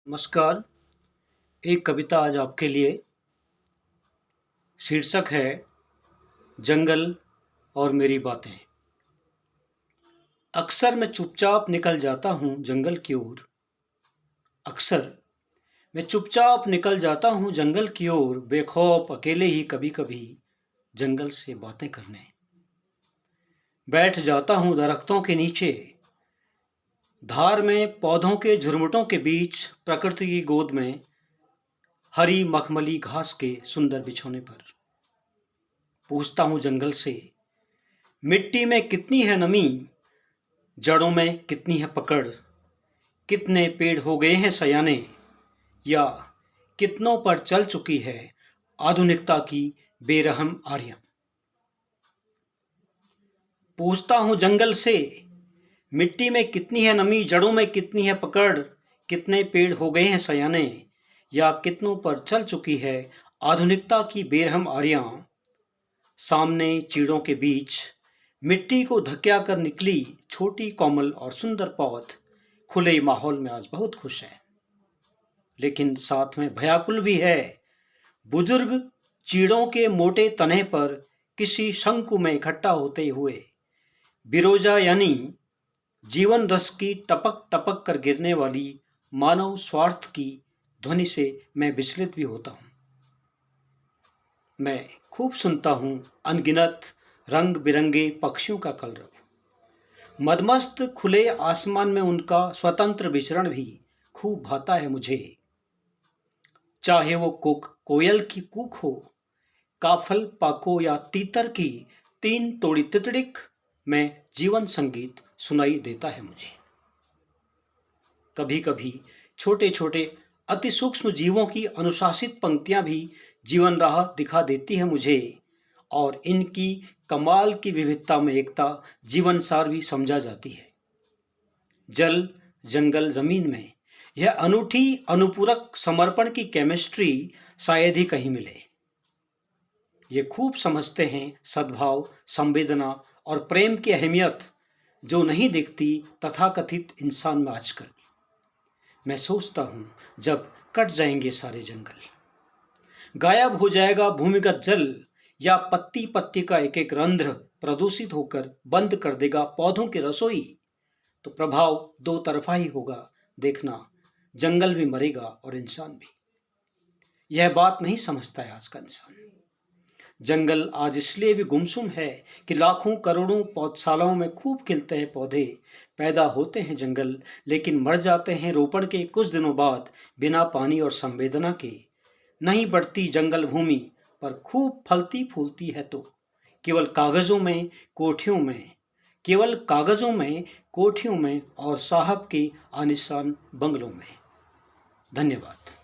नमस्कार। एक कविता आज आपके लिए। शीर्षक है जंगल और मेरी बातें। अक्सर मैं चुपचाप निकल जाता हूँ जंगल की ओर। अक्सर मैं चुपचाप निकल जाता हूँ जंगल की ओर, बेखौफ अकेले ही कभी कभी जंगल से बातें करने। बैठ जाता हूँ दरख्तों के नीचे, धार में पौधों के झुरमुटों के बीच, प्रकृति की गोद में, हरी मखमली घास के सुंदर बिछौने पर। पूछता हूँ जंगल से, मिट्टी में कितनी है नमी, जड़ों में कितनी है पकड़, कितने पेड़ हो गए हैं सयाने, या कितनों पर चल चुकी है आधुनिकता की बेरहम आरियां। पूछता हूँ जंगल से, मिट्टी में कितनी है नमी, जड़ों में कितनी है पकड़, कितने पेड़ हो गए हैं सयाने, या कितनों पर चल चुकी है आधुनिकता की बेरहम आरियां। सामने चीड़ों के बीच मिट्टी को धक्या कर निकली छोटी कोमल और सुंदर पौध खुले माहौल में आज बहुत खुश है, लेकिन साथ में भयाकुल भी है। बुजुर्ग चीड़ों के मोटे तने पर किसी शंकु में इकट्ठा होते हुए बिरोजा यानी जीवन रस की टपक टपक कर गिरने वाली मानव स्वार्थ की ध्वनि से मैं विचलित भी होता हूँ। मैं खूब सुनता हूँ अनगिनत रंग बिरंगे पक्षियों का कलरव, मदमस्त खुले आसमान में उनका स्वतंत्र विचरण भी खूब भाता है मुझे। चाहे वो कोयल की कूक हो, काफल पाको या तीतर की तीन तोड़ी तितड़िक में जीवन संगीत सुनाई देता है मुझे। कभी कभी छोटे छोटे अति सूक्ष्म जीवों की अनुशासित पंक्तियां भी जीवन राह दिखा देती है मुझे, और इनकी कमाल की विविधता में एकता जीवन सार भी समझा जाती है। जल जंगल जमीन में यह अनूठी अनुपूरक समर्पण की केमिस्ट्री शायद ही कहीं मिले। ये खूब समझते हैं सद्भाव, संवेदना और प्रेम की अहमियत, जो नहीं दिखती तथाकथित इंसान में आजकल। मैं सोचता हूँ जब कट जाएंगे सारे जंगल, गायब हो जाएगा भूमिगत जल, या पत्ती पत्ती का एक एक रंध्र प्रदूषित होकर बंद कर देगा पौधों की रसोई, तो प्रभाव दो तरफा ही होगा। देखना, जंगल भी मरेगा और इंसान भी। यह बात नहीं समझता है आज का इंसान। जंगल आज इसलिए भी गुमसुम है कि लाखों करोड़ों पौधशालाओं में खूब खिलते हैं पौधे, पैदा होते हैं जंगल, लेकिन मर जाते हैं रोपण के कुछ दिनों बाद बिना पानी और संवेदना के। नहीं बढ़ती जंगल भूमि, पर खूब फलती फूलती है तो केवल कागजों में, कोठियों में, केवल कागजों में, कोठियों में और साहब के आलीशान बंगलों में। धन्यवाद।